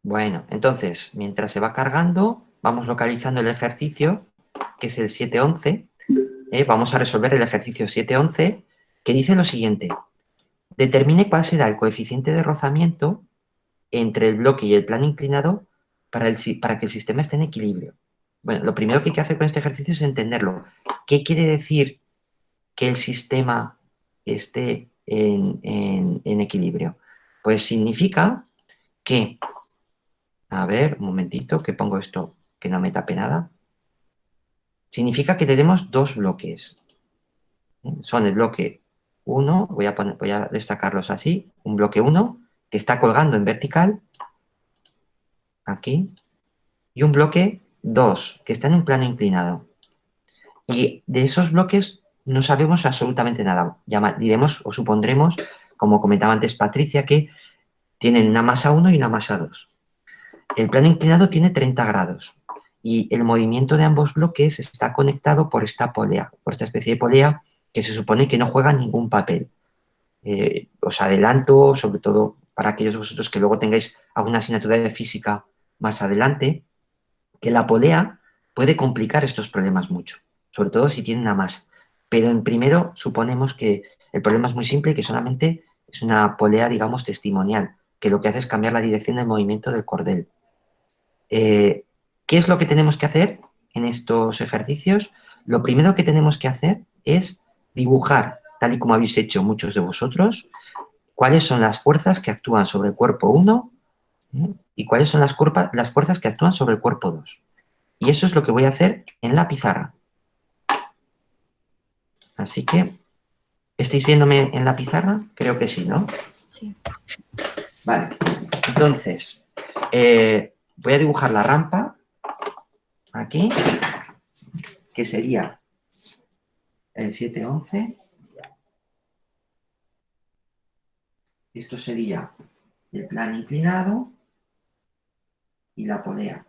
Bueno, entonces, mientras se va cargando, vamos localizando el ejercicio, que es el 711. Vamos a resolver el ejercicio 711, que dice lo siguiente. Determine cuál será el coeficiente de rozamiento entre el bloque y el plano inclinado para que el sistema esté en equilibrio. Bueno, lo primero que hay que hacer con este ejercicio es entenderlo. ¿Qué quiere decir que el sistema esté en equilibrio? Pues significa que, a ver, un momentito, que pongo esto que no me tape nada. Significa que tenemos dos bloques. Son el bloque 1, voy a destacarlos así, un bloque 1 que está colgando en vertical, aquí, y un bloque 2 que está en un plano inclinado. Y de esos bloques no sabemos absolutamente nada. Diremos o supondremos, como comentaba antes Patricia, que tienen una masa 1 y una masa 2. El plano inclinado tiene 30 grados y el movimiento de ambos bloques está conectado por esta polea, por esta especie de polea que se supone que no juega ningún papel. Os adelanto, sobre todo para aquellos de vosotros que luego tengáis alguna asignatura de física más adelante, que la polea puede complicar estos problemas mucho, sobre todo si tiene una masa. Pero en primero suponemos que el problema es muy simple y que solamente es una polea, digamos, testimonial, que lo que hace es cambiar la dirección del movimiento del cordel. ¿Qué es lo que tenemos que hacer en estos ejercicios? Lo primero que tenemos que hacer es dibujar, tal y como habéis hecho muchos de vosotros, cuáles son las fuerzas que actúan sobre el cuerpo 1 y cuáles son las fuerzas que actúan sobre el cuerpo 2. Y eso es lo que voy a hacer en la pizarra. Así que, ¿estáis viéndome en la pizarra? Creo que sí, ¿no? Sí. Vale, entonces, voy a dibujar la rampa aquí, que sería el 711. Esto sería el plano inclinado y la polea.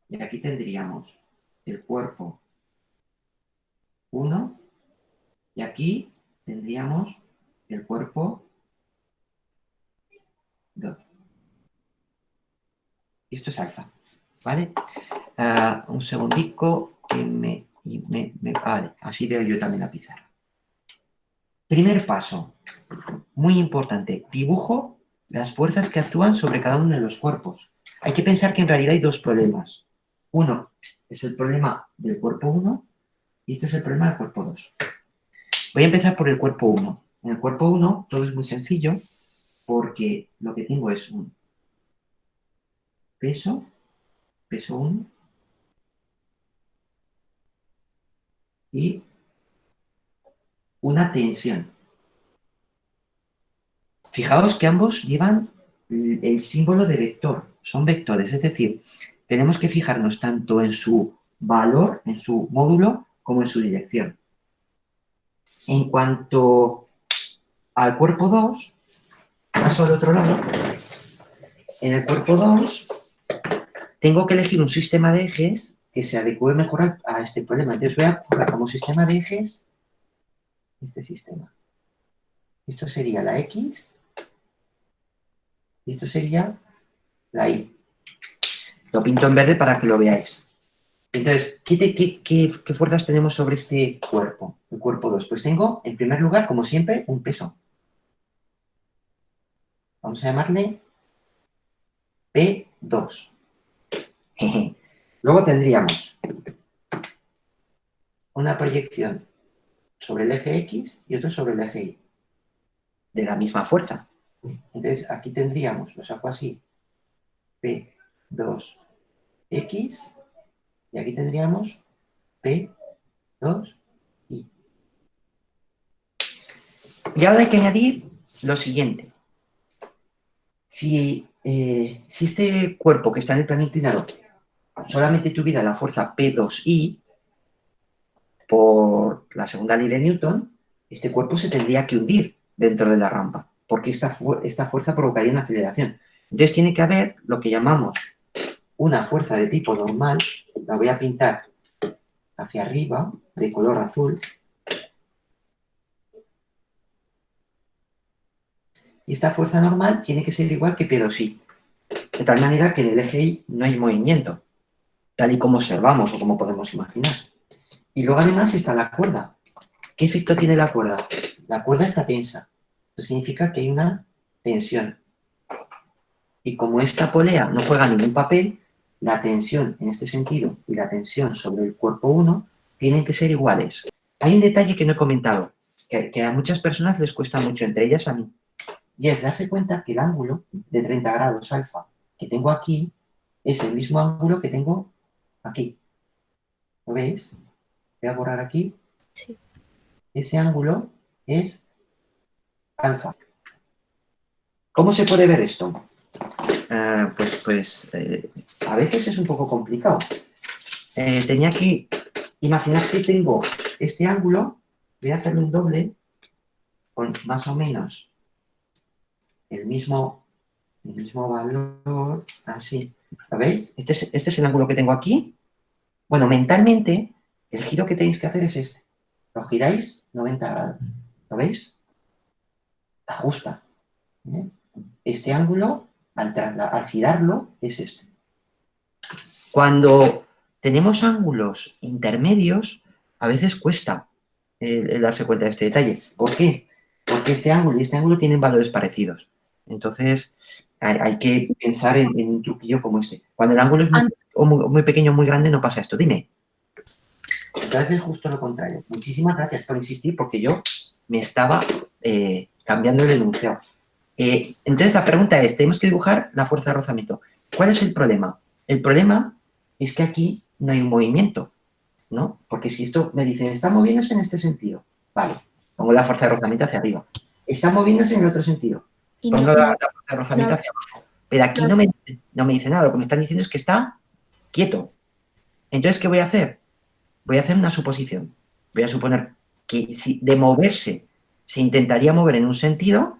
Y aquí tendríamos el cuerpo 1 y aquí tendríamos el cuerpo 2. Esto es alfa, ¿vale? Un segundico que vale, así veo yo también la pizarra. Primer paso, muy importante, dibujo las fuerzas que actúan sobre cada uno de los cuerpos. Hay que pensar que en realidad hay dos problemas. Uno es el problema del cuerpo 1 y este es el problema del cuerpo 2. Voy a empezar por el cuerpo 1. En el cuerpo 1 todo es muy sencillo porque lo que tengo es un peso 1 y una tensión. Fijaos que ambos llevan el símbolo de vector, son vectores, es decir, tenemos que fijarnos tanto en su valor, en su módulo, como en su dirección. En cuanto al cuerpo 2, paso al otro lado, en el cuerpo 2 tengo que elegir un sistema de ejes que se adecue mejor a este problema. Entonces voy a coger como sistema de ejes este sistema. Esto sería la X y esto sería la Y. Lo pinto en verde para que lo veáis. Entonces, ¿qué fuerzas tenemos sobre este cuerpo? El cuerpo 2. Pues tengo, en primer lugar, como siempre, un peso. Vamos a llamarle P2. Luego tendríamos una proyección sobre el eje X y otro sobre el eje Y. De la misma fuerza. Entonces, aquí tendríamos, lo saco así, P2X y aquí tendríamos P2Y. Y ahora hay que añadir lo siguiente. Si este cuerpo que está en el plano inclinado solamente tuviera la fuerza P2I por la segunda ley de Newton, este cuerpo se tendría que hundir dentro de la rampa, porque esta fuerza provocaría una aceleración. Entonces tiene que haber lo que llamamos una fuerza de tipo normal, la voy a pintar hacia arriba, de color azul, y esta fuerza normal tiene que ser igual que P2I. De tal manera que en el eje Y no hay movimiento, tal y como observamos o como podemos imaginar. Y luego además está la cuerda. ¿Qué efecto tiene la cuerda? La cuerda está tensa. Eso significa que hay una tensión. Y como esta polea no juega ningún papel, la tensión en este sentido y la tensión sobre el cuerpo 1 tienen que ser iguales. Hay un detalle que no he comentado, que a muchas personas les cuesta mucho, entre ellas a mí, y es darse cuenta que el ángulo de 30 grados alfa que tengo aquí es el mismo ángulo que tengo aquí. ¿Lo veis? Voy a borrar aquí. Sí. Ese ángulo es alfa. ¿Cómo se puede ver esto? A veces es un poco complicado. Tenía que imaginar que tengo este ángulo, voy a hacerle un doble con más o menos el mismo valor, así. ¿Lo veis? Este es el ángulo que tengo aquí. Bueno, mentalmente, el giro que tenéis que hacer es este. Lo giráis 90 grados. ¿Lo veis? Ajusta. ¿Eh? Este ángulo, al girarlo, es este. Cuando tenemos ángulos intermedios, a veces cuesta el darse cuenta de este detalle. ¿Por qué? Porque este ángulo y este ángulo tienen valores parecidos. Entonces, hay que pensar en un truquillo como este. Cuando el ángulo es muy pequeño o muy grande, no pasa esto. Dime. Entonces es justo lo contrario. Muchísimas gracias por insistir, porque yo me estaba cambiando el enunciado. Entonces la pregunta es, tenemos que dibujar la fuerza de rozamiento. ¿Cuál es el problema? El problema es que aquí no hay un movimiento, ¿no? Porque si esto me dice, está moviéndose en este sentido, vale, pongo la fuerza de rozamiento hacia arriba. Está moviéndose en el otro sentido, pongo la fuerza de rozamiento hacia abajo. Pero aquí no me dice nada, lo que me están diciendo es que está quieto. Entonces, ¿qué voy a hacer? Voy a hacer una suposición. Voy a suponer que si de moverse se intentaría mover en un sentido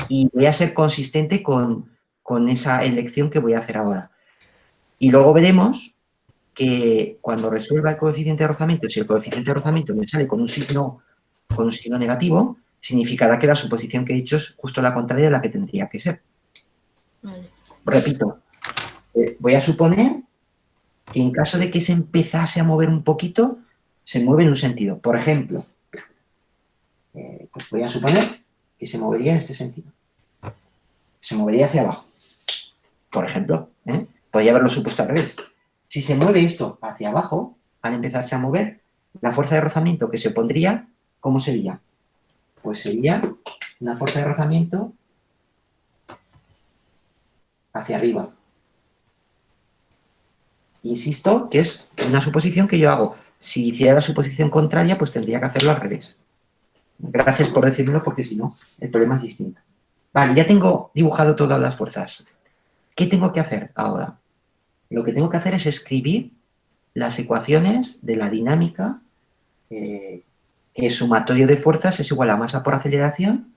y voy a ser consistente con esa elección que voy a hacer ahora. Y luego veremos que cuando resuelva el coeficiente de rozamiento, si el coeficiente de rozamiento me sale con un signo negativo, significará que la suposición que he hecho es justo la contraria de la que tendría que ser. Vale. Repito, voy a suponer que en caso de que se empezase a mover un poquito, se mueve en un sentido. Por ejemplo, pues voy a suponer que se movería en este sentido. Se movería hacia abajo. Por ejemplo, podría haberlo supuesto al revés. Si se mueve esto hacia abajo, al empezarse a mover, la fuerza de rozamiento que se opondría, ¿cómo sería? Pues sería una fuerza de rozamiento hacia arriba. Insisto que es una suposición que yo hago. Si hiciera la suposición contraria, pues tendría que hacerlo al revés. Gracias por decírmelo, porque si no, el problema es distinto. Vale, ya tengo dibujado todas las fuerzas. ¿Qué tengo que hacer ahora? Lo que tengo que hacer es escribir las ecuaciones de la dinámica, que el sumatorio de fuerzas es igual a masa por aceleración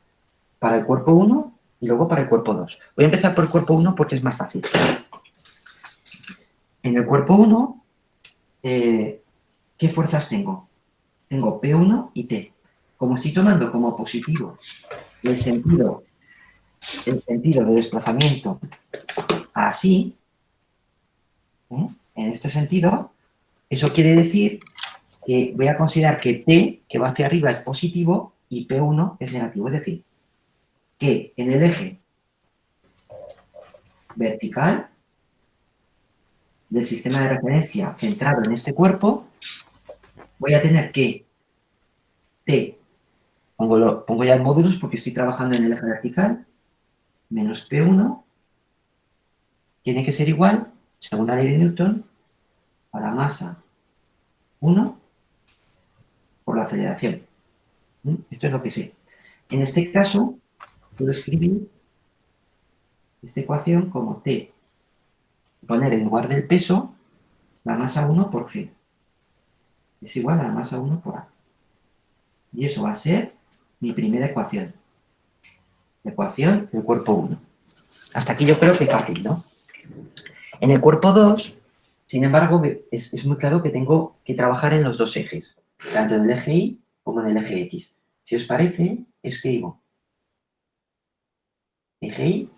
para el cuerpo 1 y luego para el cuerpo 2. Voy a empezar por el cuerpo 1 porque es más fácil. En el cuerpo 1, ¿qué fuerzas tengo? Tengo P1 y T. Como estoy tomando como positivo el sentido de desplazamiento así, en este sentido, eso quiere decir que voy a considerar que T, que va hacia arriba, es positivo y P1 es negativo. Es decir, que en el eje vertical del sistema de referencia centrado en este cuerpo, voy a tener que T, pongo ya el módulos porque estoy trabajando en el eje vertical, menos P1, tiene que ser igual, según la ley de Newton, a la masa 1 por la aceleración. Esto es lo que sé. En este caso, puedo escribir esta ecuación como T, poner en lugar del peso la masa 1 por G. Es igual a la masa 1 por A. Y eso va a ser mi primera ecuación. Ecuación del cuerpo 1. Hasta aquí yo creo que es fácil, ¿no? En el cuerpo 2, sin embargo, es muy claro que tengo que trabajar en los dos ejes, tanto en el eje Y como en el eje X. Si os parece, escribo eje Y,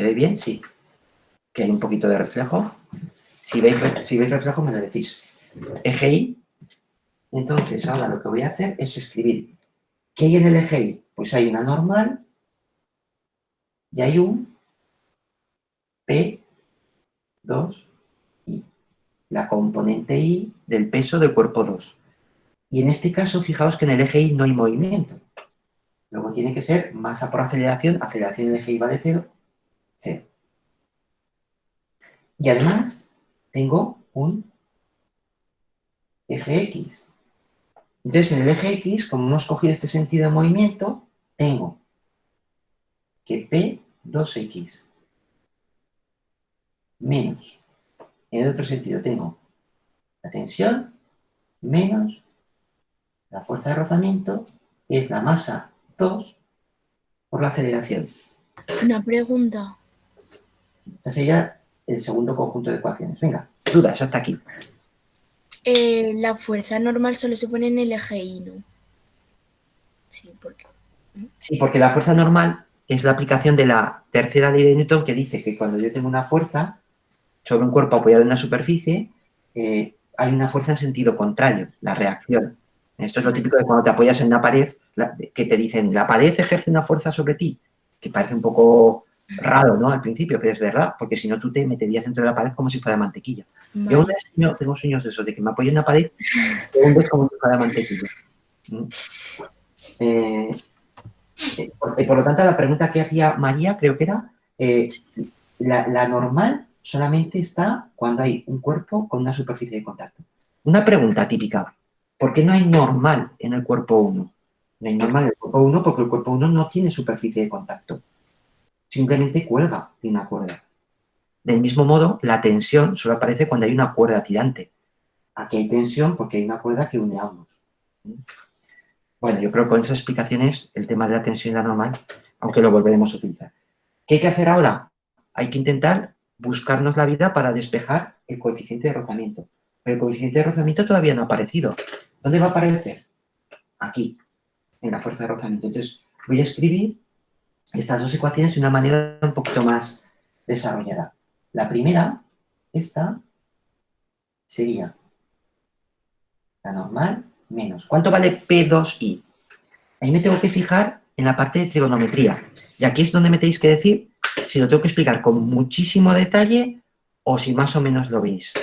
¿Se ve bien? Sí. Que hay un poquito de reflejo. Si veis reflejo, me lo decís. Eje Y. Entonces, ahora lo que voy a hacer es escribir. ¿Qué hay en el eje Y? Pues hay una normal y hay un P2I. La componente Y del peso del cuerpo 2. Y en este caso, fijaos que en el eje Y no hay movimiento. Luego tiene que ser masa por aceleración. Aceleración del eje Y vale 0. 0. Y además, tengo un eje X. Entonces, en el eje X, como hemos cogido este sentido de movimiento, tengo que P2X menos, en el otro sentido, tengo la tensión menos la fuerza de rozamiento, que es la masa 2 por la aceleración. Una pregunta. Este sería el segundo conjunto de ecuaciones. Venga, dudas hasta aquí. La fuerza normal solo se pone en el eje Y, ¿no? Sí, porque... Sí, porque la fuerza normal es la aplicación de la tercera ley de Newton que dice que cuando yo tengo una fuerza sobre un cuerpo apoyado en una superficie, hay una fuerza en sentido contrario, la reacción. Esto es lo típico de cuando te apoyas en una pared, que te dicen, la pared ejerce una fuerza sobre ti, que parece un poco raro, ¿no? Al principio, pero es verdad, porque si no tú te meterías dentro de la pared como si fuera mantequilla. Vale. Yo tengo sueños de esos, de que me apoyo en una pared, te hundes como si fuera mantequilla. Por lo tanto, la pregunta que hacía María, creo que era, la normal solamente está cuando hay un cuerpo con una superficie de contacto. Una pregunta típica, ¿por qué no hay normal en el cuerpo 1? No hay normal en el cuerpo 1 porque el cuerpo 1 no tiene superficie de contacto. Simplemente cuelga de una cuerda. Del mismo modo, la tensión solo aparece cuando hay una cuerda tirante. Aquí hay tensión porque hay una cuerda que une a ambos. Bueno, yo creo que con esas explicaciones el tema de la tensión y la normal, aunque lo volveremos a utilizar. ¿Qué hay que hacer ahora? Hay que intentar buscarnos la vida para despejar el coeficiente de rozamiento. Pero el coeficiente de rozamiento todavía no ha aparecido. ¿Dónde va a aparecer? Aquí, en la fuerza de rozamiento. Entonces, voy a escribir estas dos ecuaciones de una manera un poquito más desarrollada. La primera, esta, sería la normal menos. ¿Cuánto vale P2I? Ahí me tengo que fijar en la parte de trigonometría. Y aquí es donde me tenéis que decir si lo tengo que explicar con muchísimo detalle o si más o menos lo veis.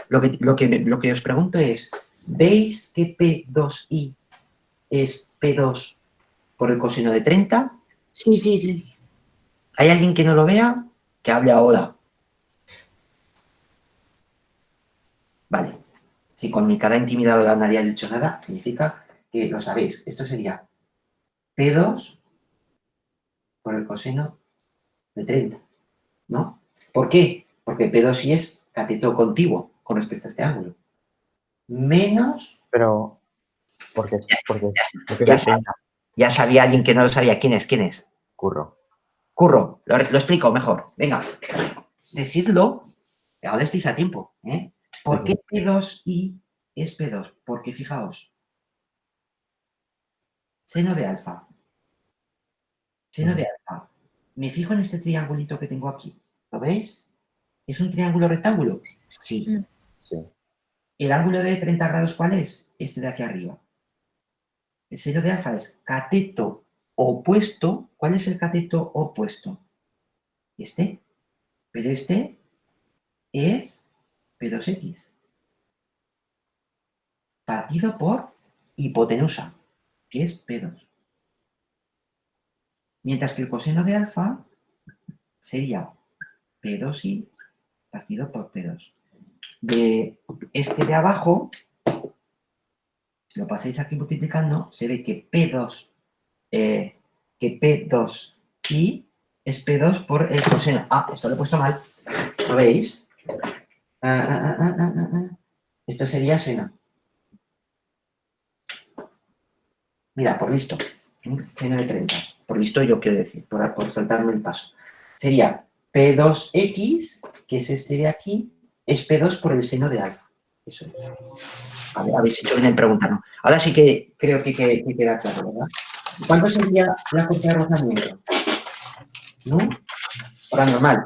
Lo que os pregunto es, ¿veis que P2I es P2 por el coseno de 30? Sí, sí, sí. ¿Hay alguien que no lo vea? Que hable ahora. Vale. Si con mi cara intimidadora no había dicho nada, significa que lo sabéis. Esto sería P2 por el coseno de 30, ¿no? ¿Por qué? Porque P2I es cateto contiguo con respecto a este ángulo. Menos... Pero, porque ya sabía alguien que no lo sabía. ¿Quién es? ¿Quién es? Curro. Curro. Lo explico mejor. Venga. Decidlo. Ahora estáis a tiempo. ¿Por qué P2I es P2? Porque fijaos. Seno de alfa. Seno de alfa. Me fijo en este triangulito que tengo aquí. ¿Lo veis? ¿Es un triángulo rectángulo? Sí. Sí. ¿El ángulo de 30 grados cuál es? Este de aquí arriba. El seno de alfa es cateto opuesto. ¿Cuál es el cateto opuesto? Este. Pero este es P2X. Partido por hipotenusa, que es P2. Mientras que el coseno de alfa sería P2I partido por P2. De este de abajo, si lo pasáis aquí multiplicando, se ve que P2I es P2 por el coseno. Ah, esto lo he puesto mal. ¿Lo veis? Esto sería seno. Mira, por listo. Seno de 30. Por listo yo quiero decir, por saltarme el paso. Sería P2X, que es este de aquí, es P2 por el seno de alfa. Eso es. A ver, habéis hecho bien en preguntarnos. Ahora sí que creo que queda claro, ¿verdad? ¿Cuánto sería la fuerza de rozamiento? ¿No? por la normal.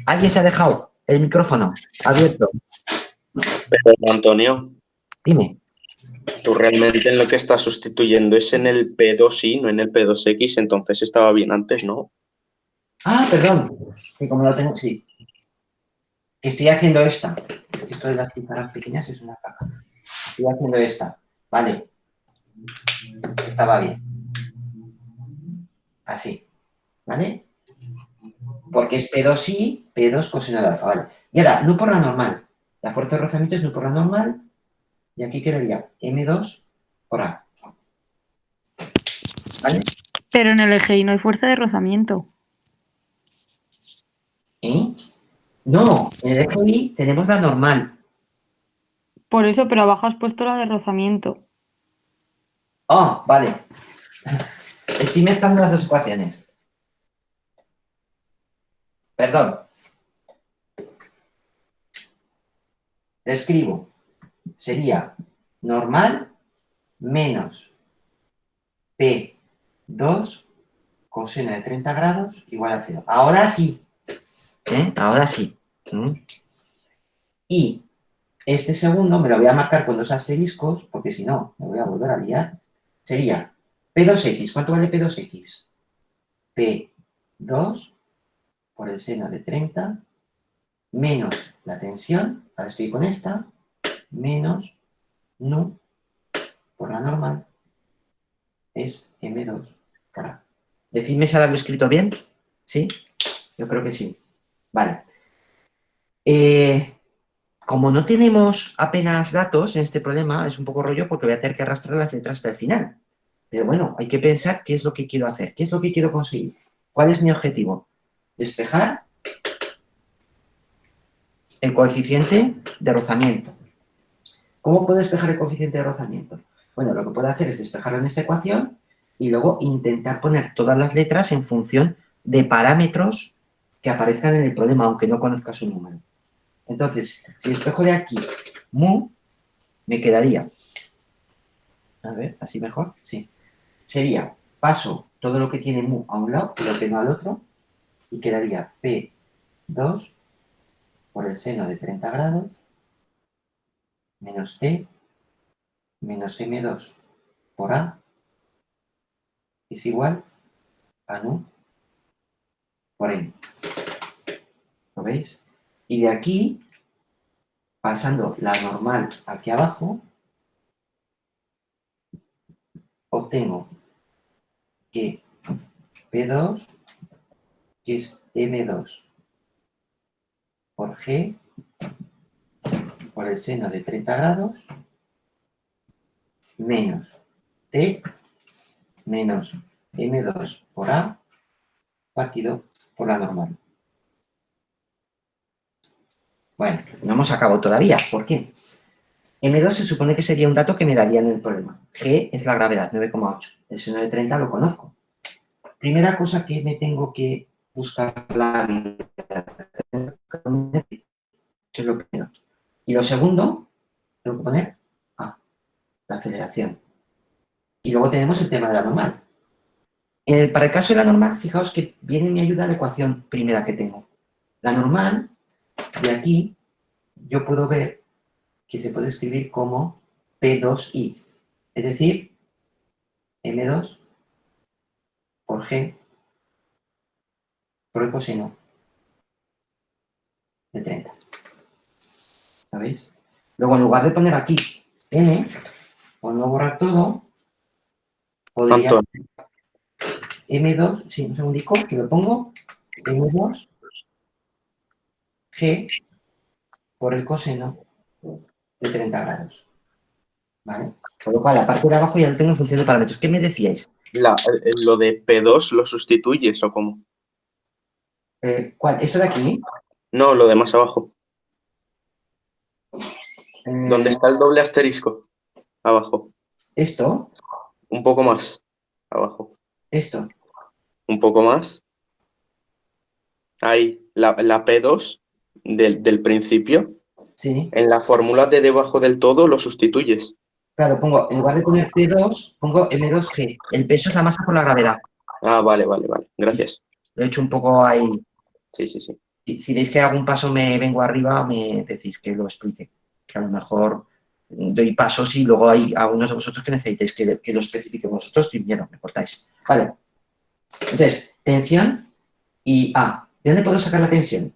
¿Alguien se ha dejado el micrófono abierto? Pero, Antonio, Dime. tú realmente en lo que estás sustituyendo es en el P2i, no en el P2x, entonces estaba bien antes, ¿no? Ah, perdón. Que como lo tengo, sí. Que estoy haciendo esta. Esto de las pizarras pequeñas es una caca. Estoy haciendo esta. Vale. Esta va bien. Así. ¿Vale? Porque es P2i, P2 coseno de alfa, ¿vale? Y ahora, nu por la normal. La fuerza de rozamiento es nu por la normal. Y aquí quedaría M2 por A. ¿Vale? Pero en el eje y no hay fuerza de rozamiento. ¿Eh? No, en el eje Y tenemos la normal. Por eso, pero abajo has puesto la de rozamiento. Oh, vale. Estoy mezclando las dos ecuaciones. Perdón. Escribo. Sería normal menos P2 coseno de 30 grados igual a 0. Ahora sí. Ahora sí. Y este segundo me lo voy a marcar con dos asteriscos, porque si no, me voy a volver a liar. Sería P2X. ¿Cuánto vale P2X? P2 por el seno de 30 menos la tensión, ahora estoy con esta, menos nu por la normal es M2 por A. Decidme si ahora lo he escrito bien. ¿Sí? Yo creo que sí. Vale. Como no tenemos apenas datos en este problema, es un poco rollo porque voy a tener que arrastrar las letras hasta el final. Pero bueno, hay que pensar qué es lo que quiero hacer, qué es lo que quiero conseguir. ¿Cuál es mi objetivo? Despejar el coeficiente de rozamiento. ¿Cómo puedo despejar el coeficiente de rozamiento? Bueno, lo que puedo hacer es despejarlo en esta ecuación y luego intentar poner todas las letras en función de parámetros que aparezcan en el problema, aunque no conozca su número. Entonces, si despejo de aquí mu, me quedaría, a ver, así mejor, sí, sería, paso todo lo que tiene mu a un lado, lo que no al otro, y quedaría P2 por el seno de 30 grados menos T menos M2 por A es igual a nu por N. ¿Lo veis? Y de aquí, pasando la normal aquí abajo, obtengo que P2, que es M2 por G, por el seno de 30 grados, menos T, menos M2 por A, partido por la normal. Bueno, no hemos acabado todavía. ¿Por qué? M2 se supone que sería un dato que me darían en el problema. G es la gravedad, 9,8. El seno de 30 lo conozco. Primera cosa que me tengo que buscar la gravedad. Eso es lo primero. Y lo segundo, tengo que poner A, la aceleración. Y luego tenemos el tema de la normal. Para el caso de la normal, fijaos que viene en mi ayuda la ecuación primera que tengo. La normal, de aquí, yo puedo ver que se puede escribir como P2i, es decir, M2 por G por el coseno de 30. ¿Sabéis? Luego, en lugar de poner aquí N, o no borrar todo, podría Antonio, M2, sí, un segundico, que lo pongo, M2 G por el coseno de 30 grados. ¿Vale? Por lo cual, la parte de abajo ya lo tengo en función de parámetros. ¿Qué me decíais? lo de P2 lo sustituyes o cómo? ¿Cuál? ¿Esto de aquí? No, lo de más abajo. Eh, ¿Dónde está el doble asterisco? Abajo. Esto, Un poco más. Abajo. esto. Un poco más. Ahí, la P2 del principio. Sí. En la fórmula de debajo del todo lo sustituyes. Claro, pongo, en lugar de poner P2, pongo M2G. El peso es la masa por la gravedad. Ah, vale. Gracias. Lo he hecho un poco ahí. Sí, sí, sí. Si veis que algún paso me vengo arriba, me decís que lo explique. Que a lo mejor doy pasos y luego hay algunos de vosotros que necesitéis que lo especifique vosotros primero, me cortáis. Vale. Entonces, tensión y A. ¿De dónde puedo sacar la tensión?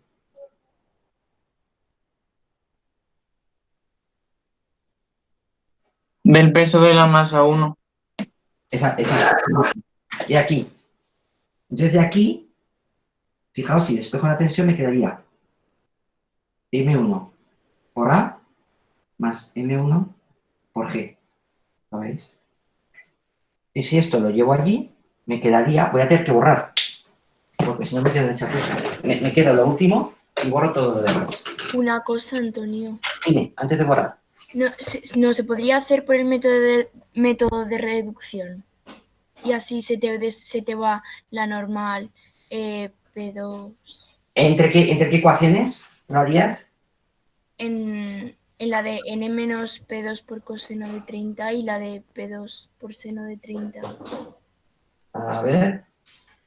Del peso de la masa 1. Esa. Y aquí. Entonces, de aquí, fijaos, si despejo la tensión me quedaría M1 por A más M1 por G. ¿Lo veis? Y si esto lo llevo allí, me quedaría... Voy a tener que borrar, porque si no me quedo en chapuza. Me queda lo último y borro todo lo demás. Una cosa, Antonio. Dime, antes de borrar. No se podría hacer por el método de reducción. Y así se te va la normal P2. ¿Entre qué ecuaciones lo harías? En la de n menos P2 por coseno de 30 y la de P2 por seno de 30. A ver,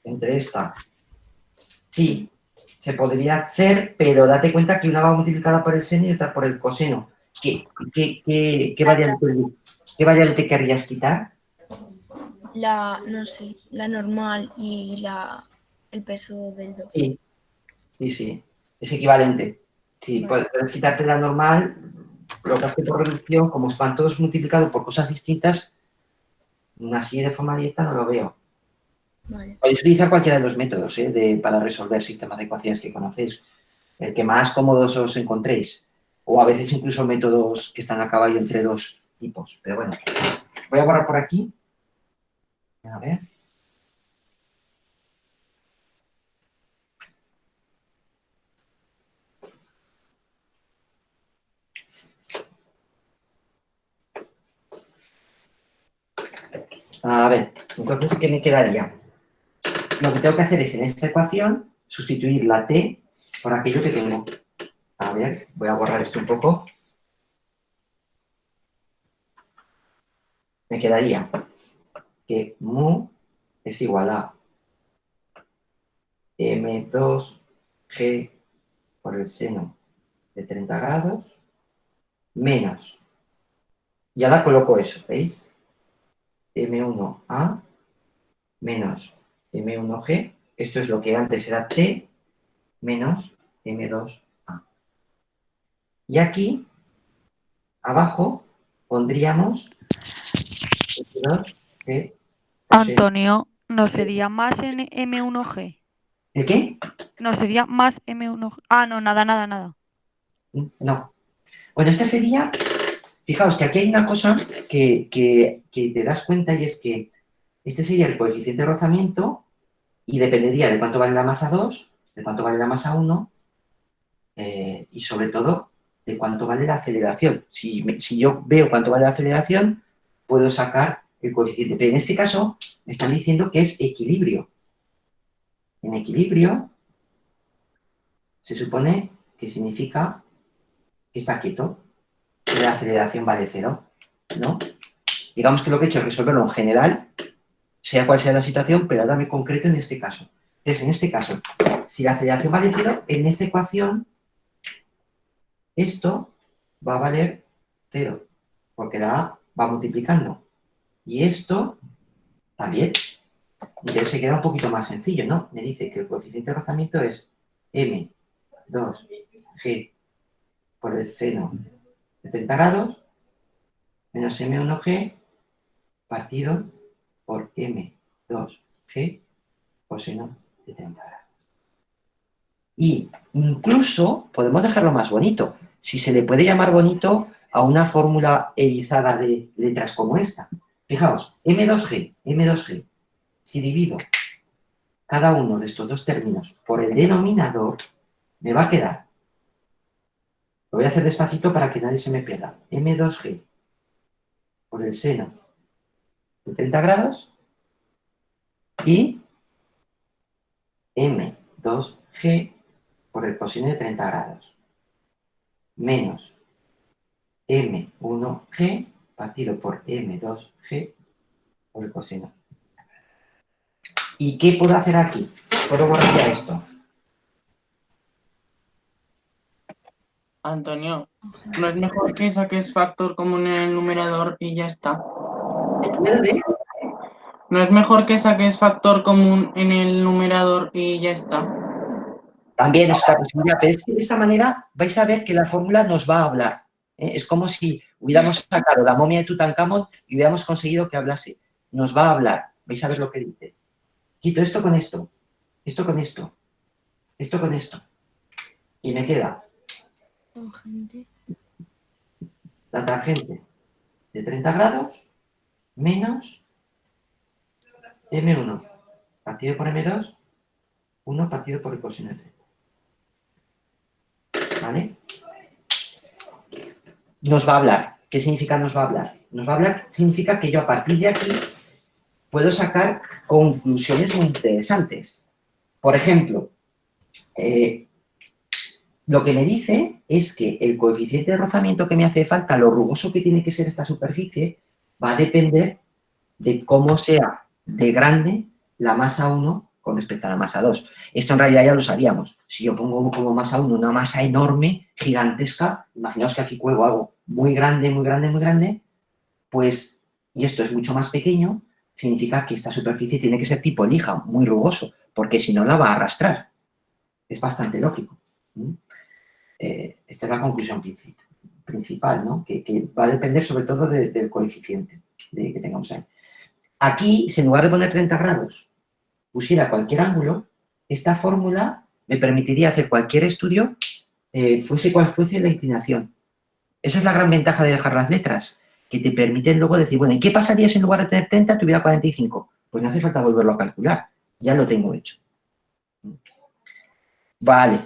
entre esta. Sí, se podría hacer, pero date cuenta que una va multiplicada por el seno y otra por el coseno. ¿Qué variable te querrías quitar? No sé, la normal y el peso del 2. Sí. Es equivalente. Sí, Vale. puedes quitarte la normal, lo que hace por reducción, como van todos multiplicados por cosas distintas, así de forma directa no lo veo. Vale. Podéis utilizar cualquiera de los métodos para resolver sistemas de ecuaciones que conocéis, el que más cómodos os encontréis, o a veces incluso métodos que están a caballo entre dos tipos. Pero bueno, voy a borrar por aquí. A ver. A ver, entonces, ¿qué me quedaría? Lo que tengo que hacer es en esta ecuación sustituir la t por aquello que tengo. A ver, voy a borrar esto un poco. Me quedaría que mu es igual a m2g por el seno de 30 grados menos. Y ahora coloco eso, ¿veis? m1a menos m1g. Esto es lo que antes era t menos m2a. Y aquí, abajo, pondríamos m2g. Antonio, ¿no sería más en M1G? ¿El qué? ¿No sería más M1G? Ah, no, nada. No. Bueno, esta sería... Fijaos que aquí hay una cosa que te das cuenta y es que este sería el coeficiente de rozamiento y dependería de cuánto vale la masa 2, de cuánto vale la masa 1 y sobre todo de cuánto vale la aceleración. Si yo veo cuánto vale la aceleración, puedo sacar el coeficiente. Pero en este caso me están diciendo que es equilibrio. En equilibrio se supone que significa que está quieto, que la aceleración vale 0, ¿no? Digamos que lo que he hecho es resolverlo en general, sea cual sea la situación, pero ahora me concreto en este caso. Entonces, en este caso, si la aceleración vale 0, en esta ecuación, esto va a valer 0, porque la A va multiplicando. Y esto también. Entonces se queda un poquito más sencillo, ¿no? Me dice que el coeficiente de rozamiento es m2g por el seno de 30 grados menos m1g partido por m2g coseno de 30 grados. Y incluso podemos dejarlo más bonito. Si se le puede llamar bonito a una fórmula erizada de letras como esta. Fijaos, m2g. Si divido cada uno de estos dos términos por el denominador, me va a quedar. Lo voy a hacer despacito para que nadie se me pierda. m2g por el seno de 30 grados y m2g por el coseno de 30 grados menos m1g partido por m2g por el coseno. ¿Y qué puedo hacer aquí? Puedo borrar ya esto. Antonio, ¿no es mejor que saques factor común en el numerador y ya está? ¿No es mejor que saques factor común en el numerador y ya está? También es una posibilidad, pero es que de esta manera vais a ver que la fórmula nos va a hablar. Es como si hubiéramos sacado la momia de Tutankamón y hubiéramos conseguido que hablase. Nos va a hablar. Vais a ver lo que dice. Quito esto con esto, esto con esto, esto con esto. Y me queda Tangente. la tangente de 30 grados menos M1 partido por M2, 1 partido por el coseno de 30. ¿Vale? Nos va a hablar. ¿Qué significa nos va a hablar? Nos va a hablar significa que yo a partir de aquí puedo sacar conclusiones muy interesantes. Por ejemplo, lo que me dice es que el coeficiente de rozamiento que me hace falta, lo rugoso que tiene que ser esta superficie, va a depender de cómo sea de grande la masa 1 con respecto a la masa 2. Esto en realidad ya lo sabíamos. Si yo pongo como masa 1 una masa enorme, gigantesca, imaginaos que aquí cuelgo algo muy grande, muy grande, muy grande, pues, y esto es mucho más pequeño, significa que esta superficie tiene que ser tipo lija, muy rugoso, porque si no la va a arrastrar. Es bastante lógico. Esta es la conclusión principal, ¿no? Que va a depender sobre todo del coeficiente que tengamos ahí. Aquí, si en lugar de poner 30 grados pusiera cualquier ángulo, esta fórmula me permitiría hacer cualquier estudio, fuese cual fuese la inclinación. Esa es la gran ventaja de dejar las letras, que te permiten luego decir, bueno, ¿y qué pasaría si en lugar de tener 30 tuviera 45? Pues no hace falta volverlo a calcular, ya lo tengo hecho. Vale.